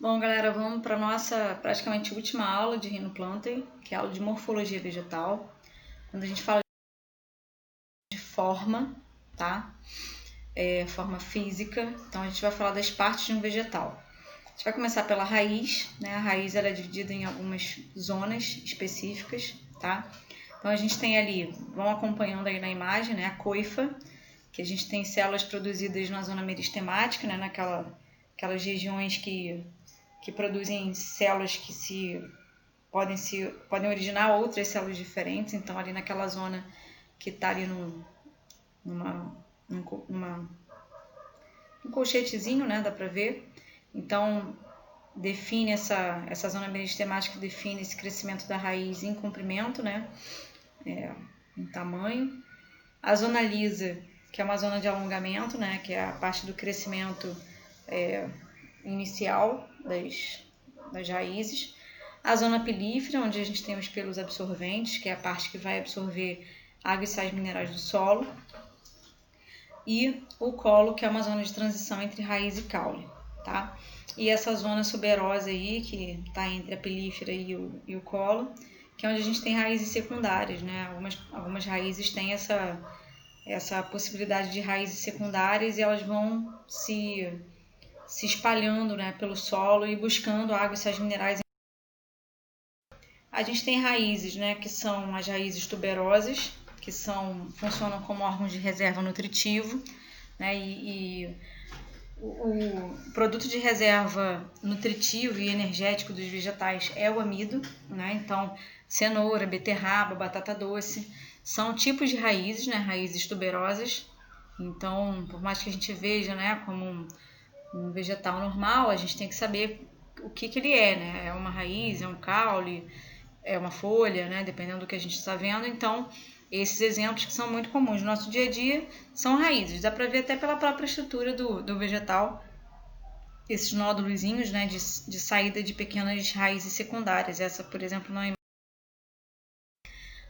Bom, galera, vamos para a nossa praticamente última aula de Rhinoplantae, que é a aula de morfologia vegetal. Quando a gente fala de forma, tá? Forma física, então a gente vai falar das partes de um vegetal. A gente vai começar pela raiz, né? A raiz ela é dividida em algumas zonas específicas, tá? Então a gente tem ali, vão acompanhando aí na imagem, né? A coifa, que a gente tem células produzidas na zona meristemática, né? Aquelas regiões que produzem células que podem originar outras células diferentes. Então, ali naquela zona que está ali num colchetezinho, né? Dá para ver. Então, define essa zona meristemática, define esse crescimento da raiz em comprimento, né? Em tamanho. A zona lisa, que é uma zona de alongamento, né? Que é a parte do crescimento inicial das raízes. A zona pilífera, onde a gente tem os pelos absorventes, que é a parte que vai absorver água e sais minerais do solo. E o colo, que é uma zona de transição entre raiz e caule, tá? E essa zona suberosa aí, que está entre a pilífera e o colo, que é onde a gente tem raízes secundárias, né? Algumas raízes têm essa possibilidade de raízes secundárias e elas vão se espalhando, né, pelo solo e buscando água e sais minerais. A gente tem raízes, né, que são as raízes tuberosas, que funcionam como órgãos de reserva nutritivo, né, e o produto de reserva nutritivo e energético dos vegetais é o amido, né? Então, cenoura, beterraba, batata doce são tipos de raízes, né, raízes tuberosas. Então, por mais que a gente veja, né, como um vegetal normal, a gente tem que saber o que ele é, né? É uma raiz, é um caule, é uma folha, né? Dependendo do que a gente está vendo. Então, esses exemplos que são muito comuns no nosso dia a dia são raízes. Dá para ver até pela própria estrutura do vegetal, esses nódulozinhos, né? De saída de pequenas raízes secundárias. Essa, por exemplo, não é.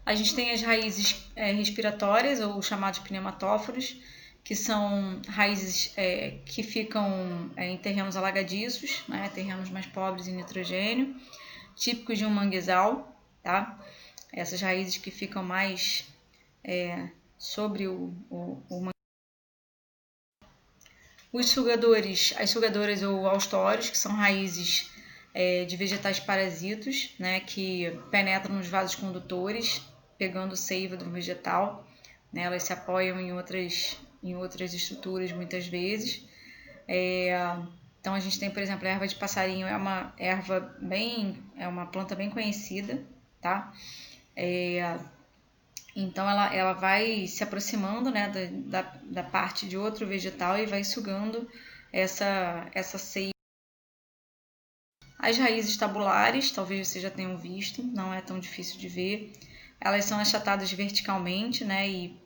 A gente tem as raízes respiratórias, ou chamados pneumatóforos, que são raízes que ficam em terrenos alagadiços, né, terrenos mais pobres em nitrogênio, típicos de um manguezal, tá? Essas raízes que ficam mais sobre o manguezal. As sugadoras ou austórios, que são raízes de vegetais parasitos, né, que penetram nos vasos condutores, pegando seiva do vegetal, né, elas se apoiam em outras estruturas muitas vezes. Então a gente tem, por exemplo, a erva de passarinho, é uma planta bem conhecida, tá? Então ela vai se aproximando, né, da parte de outro vegetal e vai sugando essa seiva. As raízes tabulares, talvez vocês já tenham visto, não é tão difícil de ver. Elas são achatadas verticalmente, né, e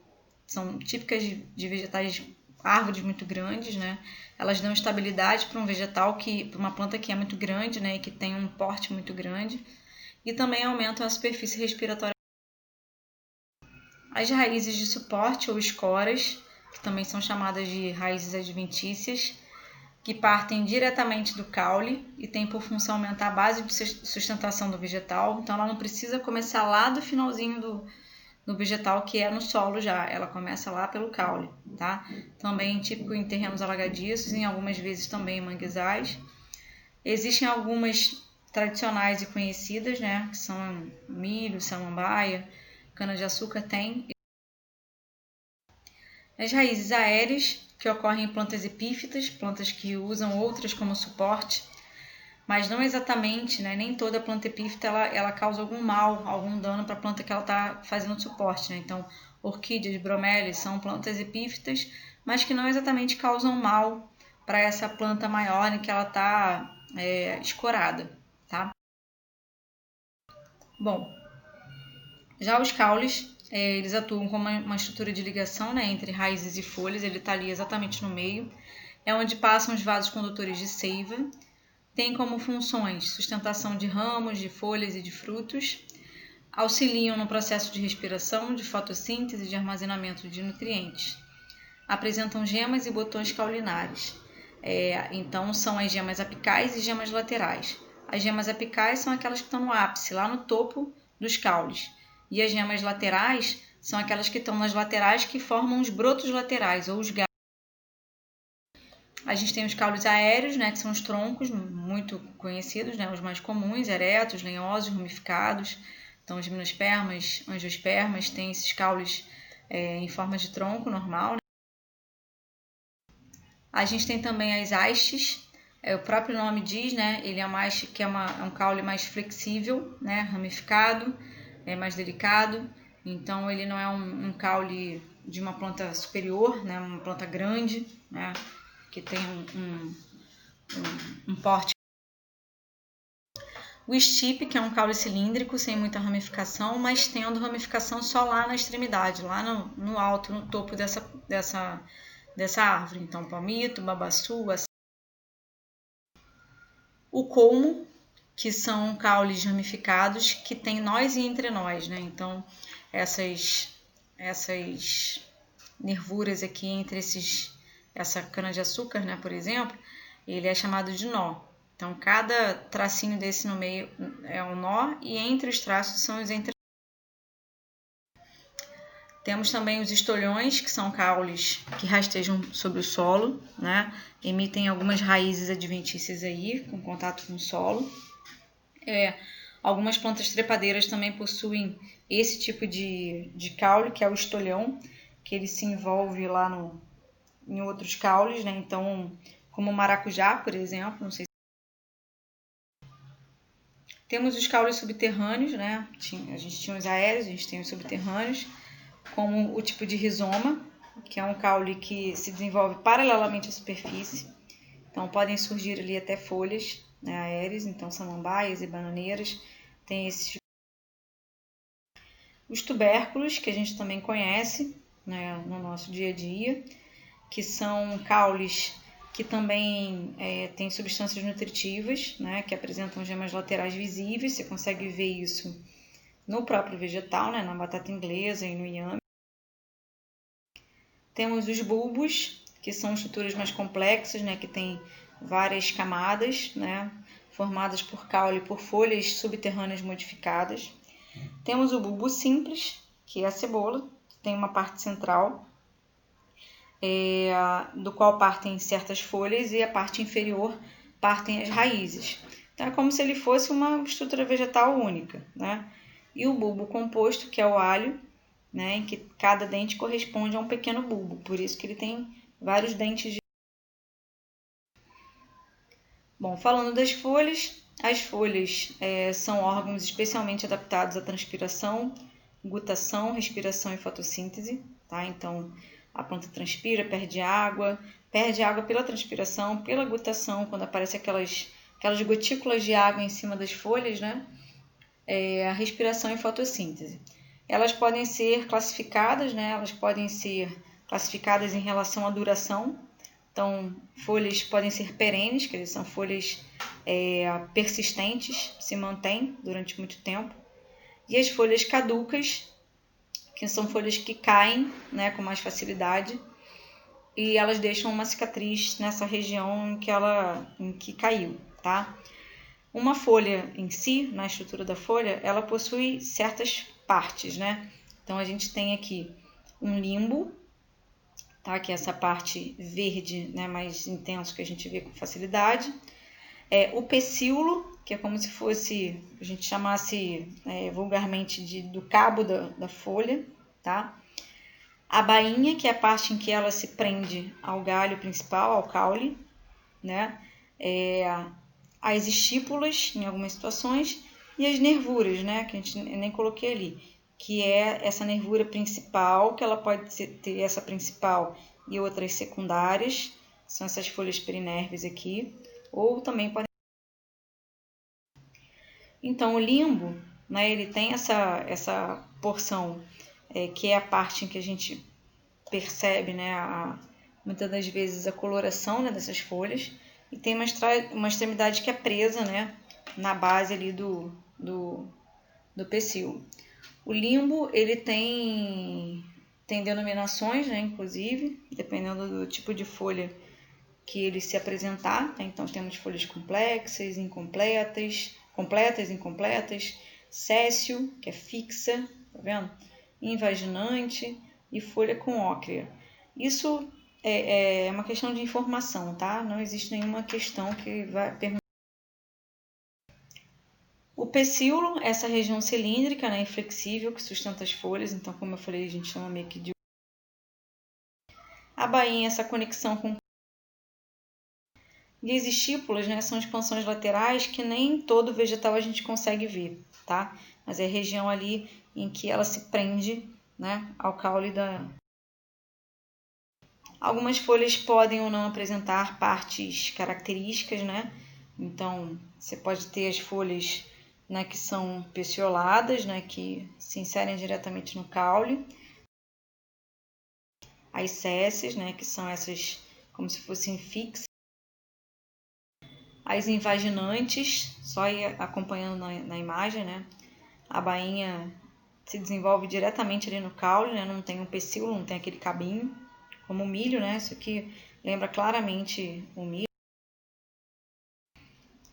são típicas de vegetais, árvores muito grandes, né? Elas dão estabilidade para um vegetal, para uma planta que é muito grande, né, e que tem um porte muito grande, e também aumentam a superfície respiratória. As raízes de suporte ou escoras, que também são chamadas de raízes adventícias, que partem diretamente do caule e têm por função aumentar a base de sustentação do vegetal. Então ela não precisa começar lá do finalzinho do vegetal, que é no solo já, ela começa lá pelo caule, tá? Também típico em terrenos alagadiços, em algumas vezes também em manguezais. Existem algumas tradicionais e conhecidas, né, que são milho, samambaia, cana-de-açúcar tem. As raízes aéreas, que ocorrem em plantas epífitas, plantas que usam outras como suporte, mas não exatamente, né? Nem toda planta epífita ela causa algum mal, algum dano para a planta que ela está fazendo suporte, né? Então, orquídeas, bromélias são plantas epífitas, mas que não exatamente causam mal para essa planta maior em que ela está escorada, tá? Bom, já os caules, eles atuam como uma estrutura de ligação, né, entre raízes e folhas, ele está ali exatamente no meio, é onde passam os vasos condutores de seiva, tem como funções sustentação de ramos, de folhas e de frutos, auxiliam no processo de respiração, de fotossíntese e de armazenamento de nutrientes, apresentam gemas e botões caulinares. Então, são as gemas apicais e gemas laterais. As gemas apicais são aquelas que estão no ápice, lá no topo dos caules. E as gemas laterais são aquelas que estão nas laterais, que formam os brotos laterais, ou os galhos. A gente tem os caules aéreos, né, que são os troncos muito conhecidos, né, os mais comuns, eretos, lenhosos, ramificados. Então, os gimnospermas, angiospermas, têm esses caules em forma de tronco normal, né? A gente tem também as hastes, o próprio nome diz, né, ele é mais que é um caule mais flexível, né, ramificado, mais delicado. Então, ele não é um caule de uma planta superior, né, uma planta grande, né, que tem um porte. O stipe, que é um caule cilíndrico, sem muita ramificação, mas tendo ramificação só lá na extremidade, lá no alto, no topo dessa árvore. Então, palmito, babaçu. O colmo, que são caules ramificados que tem nós e entrenós, né? Então, essas nervuras aqui entre essa cana-de-açúcar, né, por exemplo, ele é chamado de nó. Então, cada tracinho desse no meio é um nó e entre os traços são os entrenós. Temos também os estolhões, que são caules que rastejam sobre o solo, né? Emitem algumas raízes adventícias aí, com contato com o solo. Algumas plantas trepadeiras também possuem esse tipo de caule, que é o estolhão, que ele se envolve lá em outros caules, né? Então, como o maracujá, por exemplo, não sei se... Temos os caules subterrâneos, né? A gente tinha os aéreos, a gente tem os subterrâneos, como o tipo de rizoma, que é um caule que se desenvolve paralelamente à superfície. Então, podem surgir ali até folhas, né, aéreas, então samambaias e bananeiras. Tem esses... Os tubérculos, que a gente também conhece, né, no nosso dia a dia, que são caules que também têm substâncias nutritivas, né, que apresentam gemas laterais visíveis. Você consegue ver isso no próprio vegetal, né, na batata inglesa e no inhame. Temos os bulbos, que são estruturas mais complexas, né, que têm várias camadas, né, formadas por caule e por folhas subterrâneas modificadas. Temos o bulbo simples, que é a cebola, que tem uma parte central, do qual partem certas folhas, e a parte inferior partem as raízes. Então, é como se ele fosse uma estrutura vegetal única, né? E o bulbo composto, que é o alho, né, em que cada dente corresponde a um pequeno bulbo, por isso que ele tem vários dentes. Bom, falando das folhas, as folhas são órgãos especialmente adaptados à transpiração, gutação, respiração e fotossíntese, tá? Então, a planta transpira, perde água pela transpiração, pela gutação, quando aparecem aquelas gotículas de água em cima das folhas, né? A respiração e fotossíntese. Elas podem ser classificadas, né? Elas podem ser classificadas em relação à duração. Então, folhas podem ser perenes, que são folhas persistentes, se mantêm durante muito tempo. E as folhas caducas, que são folhas que caem, né, com mais facilidade, e elas deixam uma cicatriz nessa região em que caiu, tá? Uma folha em si, na estrutura da folha, ela possui certas partes, né? Então, a gente tem aqui um limbo, tá? Que é essa parte verde, né, mais intenso, que a gente vê com facilidade. O pecíolo, que é como se fosse, a gente chamasse vulgarmente do cabo da folha, tá? A bainha, que é a parte em que ela se prende ao galho principal, ao caule, né? As estípulas, em algumas situações, e as nervuras, né? Que a gente nem coloquei ali, que é essa nervura principal, que ela pode ter essa principal e outras secundárias, são essas folhas perinérveas aqui, ou também podem... Então, o limbo, né, ele tem essa porção que é a parte em que a gente percebe, né, muitas das vezes a coloração, né, dessas folhas, e tem uma extremidade que é presa, né, na base ali do pecíolo. O limbo, ele tem denominações, né, inclusive, dependendo do tipo de folha que ele se apresentar, né? Então temos folhas complexas, incompletas, completas, incompletas, séssil, que é fixa, tá vendo? Invaginante e folha com ócrea. Isso é uma questão de informação, tá? Não existe nenhuma questão que vai perguntar. O pecíolo, essa região cilíndrica, né, inflexível, que sustenta as folhas, então, como eu falei, a gente chama meio que de... A bainha, essa conexão com... E as estípulas, né, são expansões laterais que nem todo vegetal a gente consegue ver, tá? Mas é a região ali em que ela se prende, né, ao caule da... Algumas folhas podem ou não apresentar partes características, né? Então, você pode ter as folhas, né, que são pecioladas, né, que se inserem diretamente no caule. As sésseis, né, que são essas como se fossem fixas. As invaginantes, só ir acompanhando na imagem, né? A bainha se desenvolve diretamente ali no caule, né? Não tem um pecíolo, não tem aquele cabinho, como o milho, né? Isso aqui lembra claramente o milho.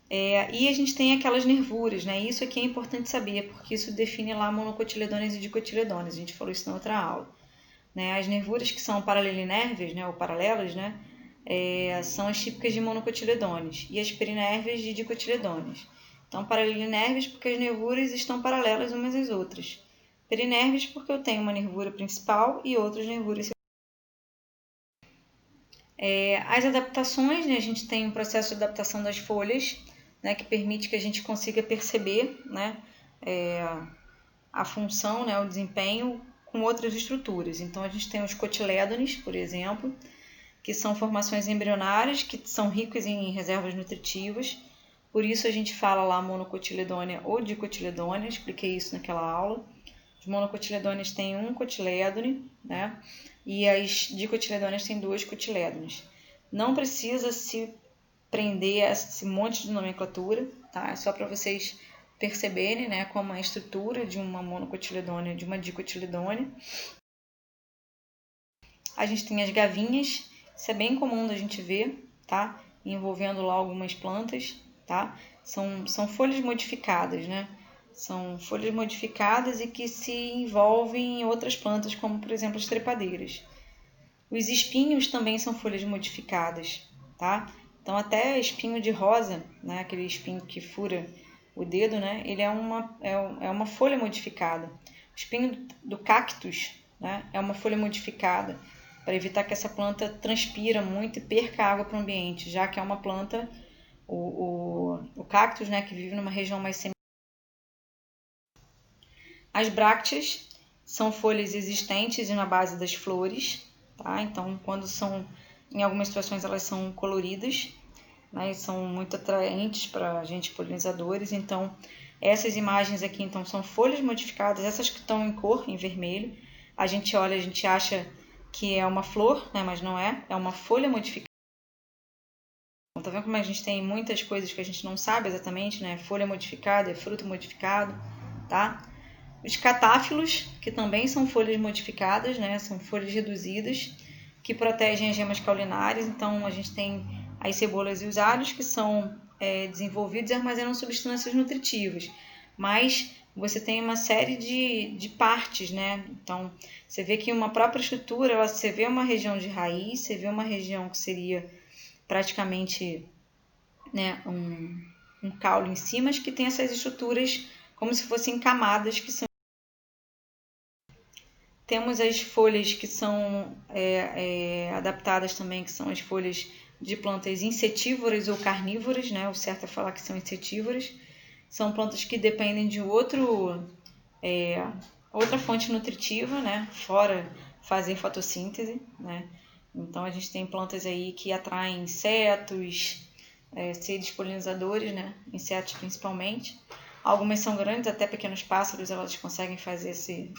E a gente tem aquelas nervuras, né? Isso aqui é importante saber, porque isso define lá monocotiledôneas e dicotiledôneas. A gente falou isso na outra aula. Né? As nervuras que são paralelinérveas, né? Ou paralelas, né? São as típicas de monocotiledôneas. E as perinérveas de dicotiledôneas. Então, paralelinérveas porque as nervuras estão paralelas umas às outras. Perinérveas porque eu tenho uma nervura principal e outras nervuras. As adaptações, né? A gente tem um processo de adaptação das folhas, né, que permite que a gente consiga perceber, né, a função, né, o desempenho com outras estruturas. Então, a gente tem os cotilédones, por exemplo, que são formações embrionárias que são ricas em reservas nutritivas. Por isso, a gente fala lá monocotiledônea ou dicotiledônea, expliquei isso naquela aula. Os monocotiledôneas têm um cotilédone, né, e as dicotiledôneas têm 2 cotilédones. Não precisa se prender a esse monte de nomenclatura, tá? É só para vocês perceberem, né, como é a estrutura de uma monocotiledônea e de uma dicotiledônea. A gente tem as gavinhas, isso é bem comum da gente ver, tá? Envolvendo lá algumas plantas, tá? São folhas modificadas, né? São folhas modificadas e que se envolvem em outras plantas, como por exemplo as trepadeiras. Os espinhos também são folhas modificadas, tá? Então, até espinho de rosa, né, aquele espinho que fura o dedo, né, ele é uma folha modificada. O espinho do cactus, né, é uma folha modificada para evitar que essa planta transpira muito e perca água para o ambiente, já que é uma planta, o cactus, né, que vive numa região mais semi... As brácteas são folhas existentes na base das flores, tá? Então, quando são... Em algumas situações elas são coloridas, né, e são muito atraentes para a gente polinizadores. Então, essas imagens aqui então, são folhas modificadas, essas que estão em cor, em vermelho. A gente olha, a gente acha que é uma flor, né, mas não é, é uma folha modificada. Então, tá vendo como a gente tem muitas coisas que a gente não sabe exatamente, né? Folha modificada, fruto modificado, tá? Os catáfilos, que também são folhas modificadas, né? São folhas reduzidas, que protegem as gemas caulinárias. Então, a gente tem as cebolas e os alhos, que são desenvolvidos e armazenam substâncias nutritivas. Mas você tem uma série de partes, né? Então, você vê que uma própria estrutura, você vê uma região de raiz, você vê uma região que seria praticamente, né, um caule em cima, mas que tem essas estruturas como se fossem camadas que são... Temos as folhas que são adaptadas também, que são as folhas de plantas insetívoras ou carnívoras, né? O certo é falar que são insetívoras. São plantas que dependem de outra fonte nutritiva, né? Fora fazer fotossíntese, né? Então, a gente tem plantas aí que atraem insetos, seres polinizadores, né? Insetos principalmente. Algumas são grandes, até pequenos pássaros, elas conseguem fazer esse...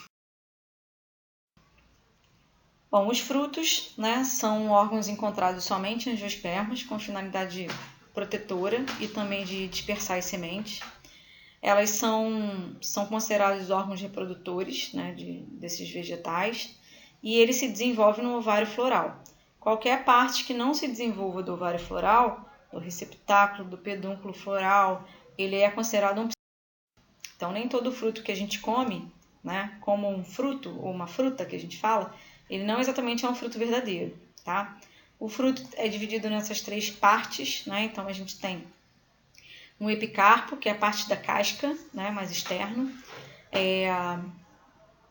Bom, os frutos, né, são órgãos encontrados somente nas angiospermas, com finalidade protetora e também de dispersar as sementes. Elas são considerados órgãos reprodutores, né, desses vegetais, e ele se desenvolve no ovário floral. qualquer parte que não se desenvolva do ovário floral, do receptáculo, do pedúnculo floral, ele é considerado um pseudofruto. Então, nem todo fruto que a gente come, né, como um fruto ou uma fruta que a gente fala, ele não exatamente é um fruto verdadeiro, tá? O fruto é dividido nessas 3 partes, né? Então a gente tem um epicarpo, que é a parte da casca, né, mais externo,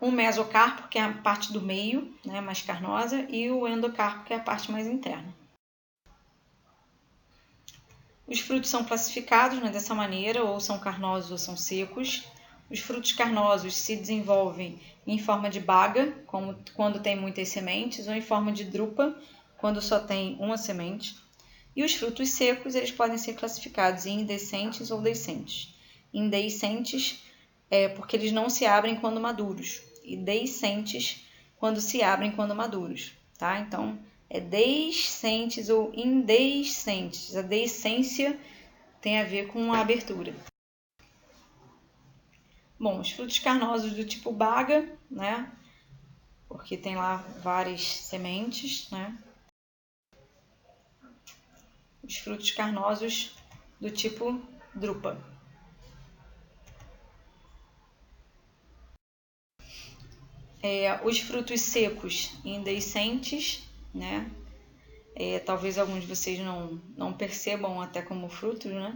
um mesocarpo, que é a parte do meio, né, mais carnosa, e o endocarpo, que é a parte mais interna. Os frutos são classificados, né, dessa maneira, ou são carnosos ou são secos. Os frutos carnosos se desenvolvem em forma de baga, como quando tem muitas sementes, ou em forma de drupa, quando só tem uma semente. E os frutos secos, eles podem ser classificados em indecentes ou deiscentes. Indecentes porque eles não se abrem quando maduros, e deiscentes quando se abrem quando maduros, tá? Então, é deiscentes ou indeiscentes. A deiscência tem a ver com a abertura. Bom, os frutos carnosos do tipo baga, né? Porque tem lá várias sementes, né? Os frutos carnosos do tipo drupa. Os frutos secos indeiscentes, né? Talvez alguns de vocês não percebam até como frutos, né?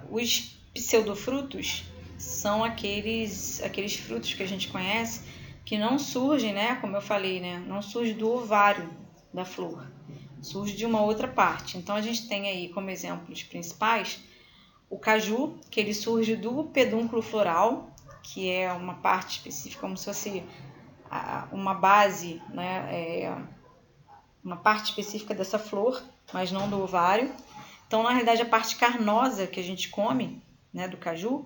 Os pseudofrutos são aqueles frutos que a gente conhece que não surgem, né? Como eu falei, né? Não surge do ovário da flor, surge de uma outra parte. Então a gente tem aí como exemplos principais o caju, que ele surge do pedúnculo floral, que é uma parte específica, como se fosse uma base, né? Uma parte específica dessa flor, mas não do ovário. Então, na realidade, a parte carnosa que a gente come, né, do caju,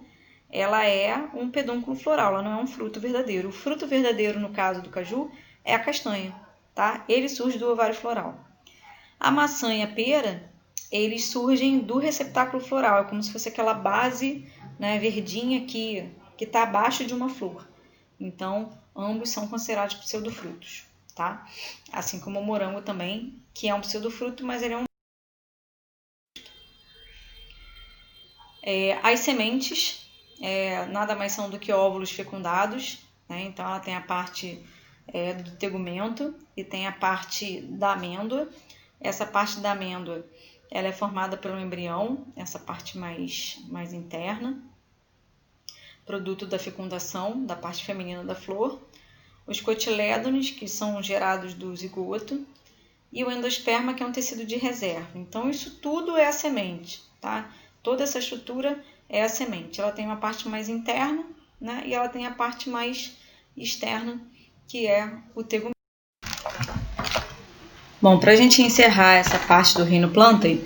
ela é um pedúnculo floral, ela não é um fruto verdadeiro. O fruto verdadeiro, no caso do caju, é a castanha, tá? Ele surge do ovário floral. A maçã e a pera, eles surgem do receptáculo floral, é como se fosse aquela base, né, verdinha que está abaixo de uma flor. Então, ambos são considerados pseudofrutos, tá? Assim como o morango também, que é um pseudofruto, mas ele é um... As sementes nada mais são do que óvulos fecundados, né? Então ela tem a parte do tegumento e tem a parte da amêndoa. Essa parte da amêndoa ela é formada pelo embrião, essa parte mais interna, produto da fecundação da parte feminina da flor, os cotilédones, que são gerados do zigoto, e o endosperma, que é um tecido de reserva. Então isso tudo é a semente, tá? Toda essa estrutura é a semente. Ela tem uma parte mais interna, né? E ela tem a parte mais externa, que é o tegumento. Bom, para a gente encerrar essa parte do Reino Plantae,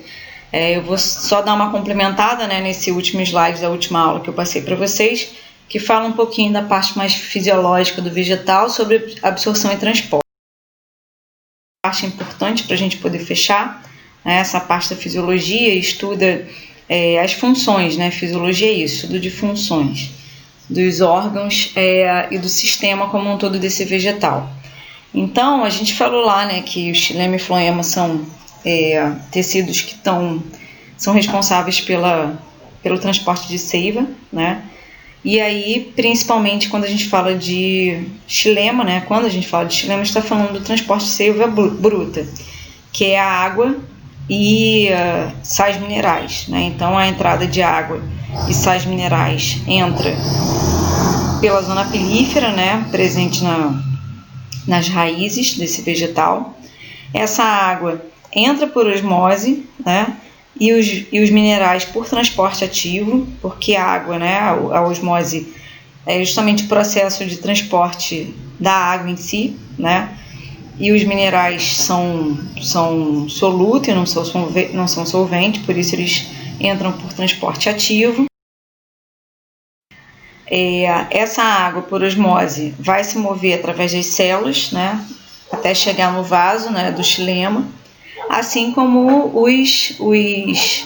eu vou só dar uma complementada, né, nesse último slide da última aula que eu passei para vocês, que fala um pouquinho da parte mais fisiológica do vegetal sobre absorção e transporte. Parte importante para a gente poder fechar, né, essa parte da fisiologia, estuda as funções, né? Fisiologia é isso, estudo de funções dos órgãos e do sistema como um todo desse vegetal. Então, a gente falou lá, né, que os xilema e floema são tecidos que são responsáveis pelo transporte de seiva, né? E aí, principalmente quando a gente fala de xilema, né? Quando a gente fala de xilema, a gente está falando do transporte de seiva bruta, que é a água e sais minerais, né? Então a entrada de água e sais minerais entra pela zona pilífera, né? Presente nas raízes desse vegetal. Essa água entra por osmose, né? E os minerais por transporte ativo, porque a água, né? A osmose é justamente o processo de transporte da água em si, né? E os minerais são solutos, não são solventes, por isso eles entram por transporte ativo. Essa água por osmose vai se mover através das células, né, até chegar no vaso, né, do xilema, assim como os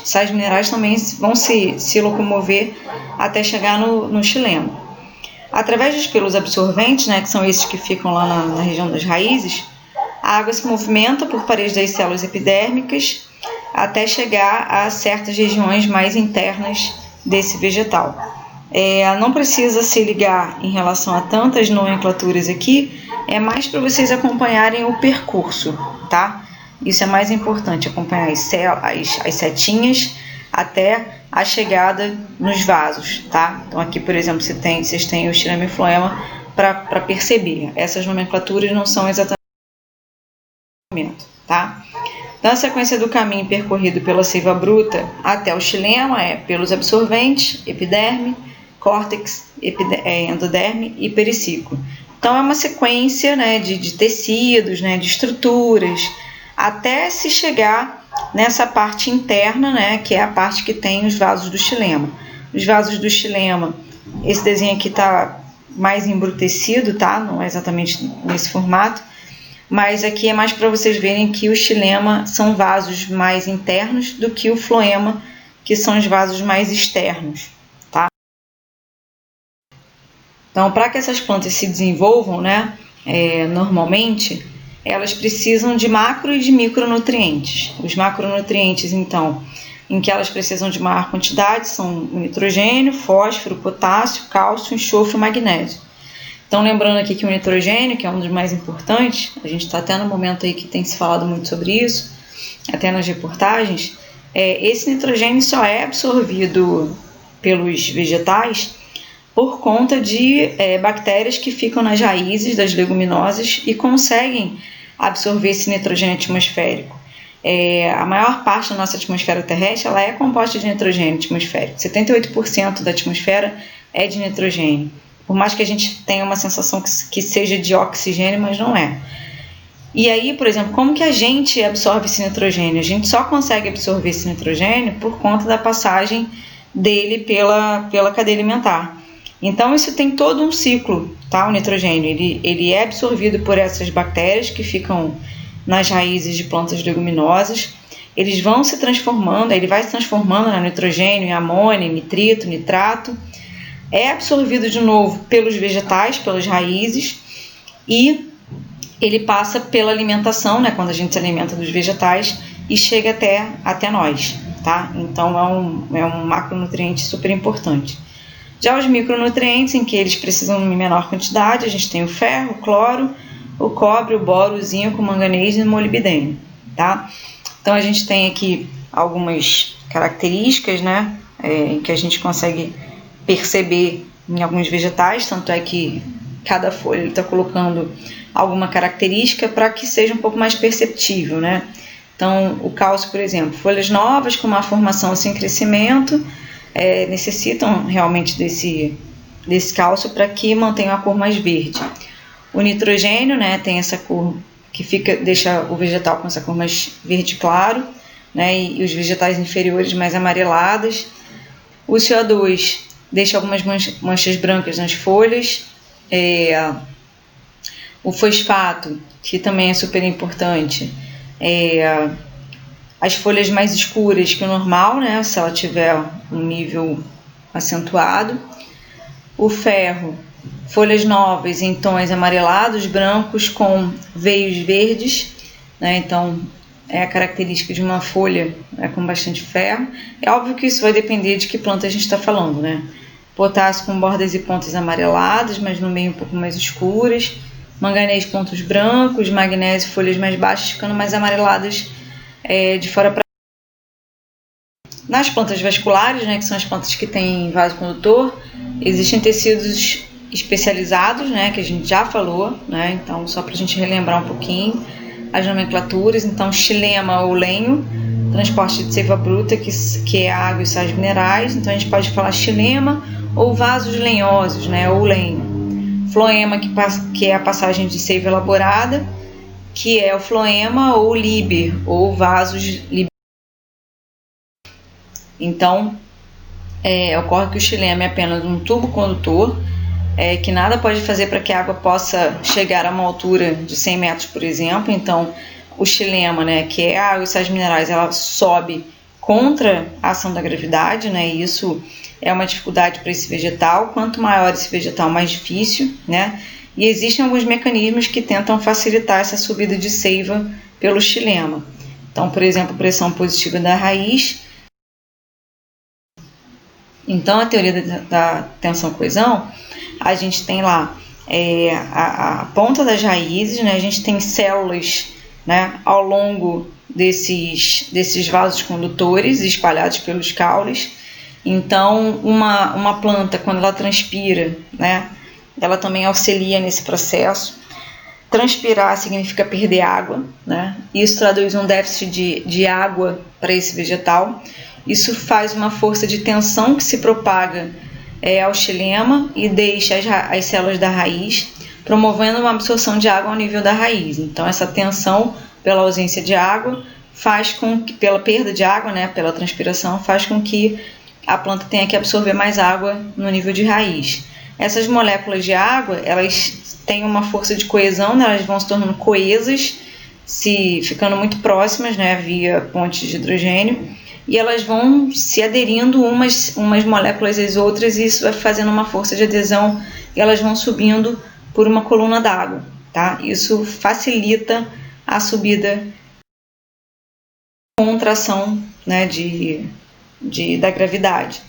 sais minerais também vão se locomover até chegar no xilema. Através dos pelos absorventes, né, que são esses que ficam lá na região das raízes, a água se movimenta por paredes das células epidérmicas até chegar a certas regiões mais internas desse vegetal. Não precisa se ligar em relação a tantas nomenclaturas aqui, é mais para vocês acompanharem o percurso, tá? Isso é mais importante, acompanhar as setinhas até a chegada nos vasos, tá? Então aqui, por exemplo, vocês têm o xilema e floema para perceber. Essas nomenclaturas não são exatamente o momento, tá? Então a sequência do caminho percorrido pela seiva bruta até o xilema é pelos absorventes, epiderme, córtex, endoderme e periciclo. Então é uma sequência, né, de tecidos, né, de estruturas, até se chegar nessa parte interna, né, que é a parte que tem os vasos do xilema. Os vasos do xilema, esse desenho aqui está mais embrutecido, tá? Não é exatamente nesse formato, mas aqui é mais para vocês verem que o xilema são vasos mais internos do que o floema, que são os vasos mais externos, tá? Então, para que essas plantas se desenvolvam, né, normalmente, elas precisam de macro e de micronutrientes. Os macronutrientes, então, em que elas precisam de maior quantidade são o nitrogênio, fósforo, potássio, cálcio, enxofre e magnésio. Então, lembrando aqui que o nitrogênio, que é um dos mais importantes, a gente está até no momento aí que tem se falado muito sobre isso, até nas reportagens, esse nitrogênio só é absorvido pelos vegetais por conta de bactérias que ficam nas raízes das leguminosas e conseguem absorver esse nitrogênio atmosférico. A maior parte da nossa atmosfera terrestre ela é composta de nitrogênio atmosférico. 78% da atmosfera é de nitrogênio. Por mais que a gente tenha uma sensação que seja de oxigênio, mas não é. E aí, por exemplo, como que a gente absorve esse nitrogênio? A gente só consegue absorver esse nitrogênio por conta da passagem dele pela cadeia alimentar. Então, isso tem todo um ciclo, tá? O nitrogênio, ele é absorvido por essas bactérias que ficam nas raízes de plantas leguminosas. Eles vão se transformando, ele vai se transformando em nitrogênio, em amônia, em nitrito, nitrato. É absorvido de novo pelos vegetais, pelas raízes, e ele passa pela alimentação, né, quando a gente se alimenta dos vegetais, e chega até nós, tá? Então é um macronutriente super importante. Já os micronutrientes, em que eles precisam em menor quantidade, a gente tem o ferro, o cloro, o cobre, o boro, o zinco, o manganês e o molibdênio, tá? Então a gente tem aqui algumas características, né, que a gente consegue perceber em alguns vegetais, tanto é que cada folha está colocando alguma característica para que seja um pouco mais perceptível, né? Então, o cálcio, por exemplo, folhas novas com uma formação sem crescimento necessitam realmente desse cálcio para que mantenham a cor mais verde. O nitrogênio, né, tem essa cor que deixa o vegetal com essa cor mais verde claro, né, e os vegetais inferiores mais amareladas. O CO2 deixa algumas manchas brancas nas folhas. O fosfato, que também é super importante, as folhas mais escuras que o normal, né, se ela tiver um nível acentuado. O ferro, folhas novas em tons amarelados, brancos com veios verdes, né, então é a característica de uma folha com bastante ferro. É óbvio que isso vai depender de que planta a gente está falando, né? Potássio com bordas e pontas amareladas, mas no meio um pouco mais escuras. Manganês, pontos brancos. Magnésio, folhas mais baixas, ficando mais amareladas de fora para. Nas plantas vasculares, né, que são as plantas que têm vaso condutor, existem tecidos especializados, né, que a gente já falou, né? Então, só para a gente relembrar um pouquinho as nomenclaturas. Então, xilema ou lenho, transporte de seiva bruta, que é água e sais minerais. Então, a gente pode falar xilema ou vasos lenhosos, né, ou lenho. Floema, que é a passagem de seiva elaborada, que é o floema, ou líber, ou vasos liber. Então, ocorre que o xilema é apenas um tubo condutor, que nada pode fazer para que a água possa chegar a uma altura de 100 metros, por exemplo. Então, o xilema, né, que é a água e sais minerais, ela sobe contra a ação da gravidade, né? E isso é uma dificuldade para esse vegetal. Quanto maior esse vegetal, mais difícil, né? E existem alguns mecanismos que tentam facilitar essa subida de seiva pelo xilema. Então, por exemplo, pressão positiva da raiz. Então, a teoria da tensão-coesão, a gente tem lá a ponta das raízes, né? A gente tem células, né, ao longo desses vasos condutores espalhados pelos caules. Então, uma planta, quando ela transpira, né, ela também auxilia nesse processo. Transpirar significa perder água, né? Isso traduz um déficit de água para esse vegetal. Isso faz uma força de tensão que se propaga ao xilema e deixa as células da raiz, promovendo uma absorção de água ao nível da raiz. Então, essa tensão pela ausência de água faz com que, pela perda de água, né, pela transpiração, faz com que a planta tenha que absorver mais água no nível de raiz. Essas moléculas de água, elas têm uma força de coesão, né, elas vão se tornando coesas, ficando muito próximas, né, via pontes de hidrogênio, e elas vão se aderindo umas moléculas às outras, e isso vai fazendo uma força de adesão, e elas vão subindo por uma coluna d'água, tá? Isso facilita a subida contra a ação, né, da gravidade.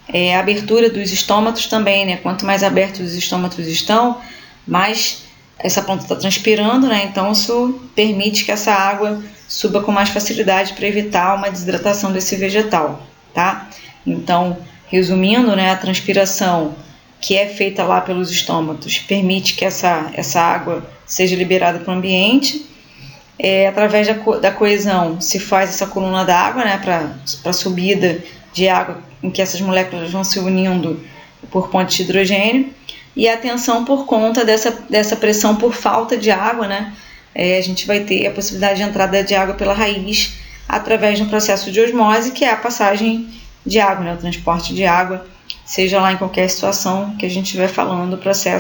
A abertura dos estômatos também, né? Quanto mais abertos os estômatos estão, mais essa planta está transpirando, né? Então isso permite que essa água suba com mais facilidade para evitar uma desidratação desse vegetal, tá? Então, resumindo, né, a transpiração que é feita lá pelos estômatos permite que essa água seja liberada para o ambiente. Através da coesão se faz essa coluna d'água, né, para a subida de água, em que essas moléculas vão se unindo por pontes de hidrogênio, e a tensão por conta dessa pressão por falta de água, né, a gente vai ter a possibilidade de entrada de água pela raiz através de um processo de osmose, que é a passagem de água, né, o transporte de água, seja lá em qualquer situação que a gente estiver falando do processo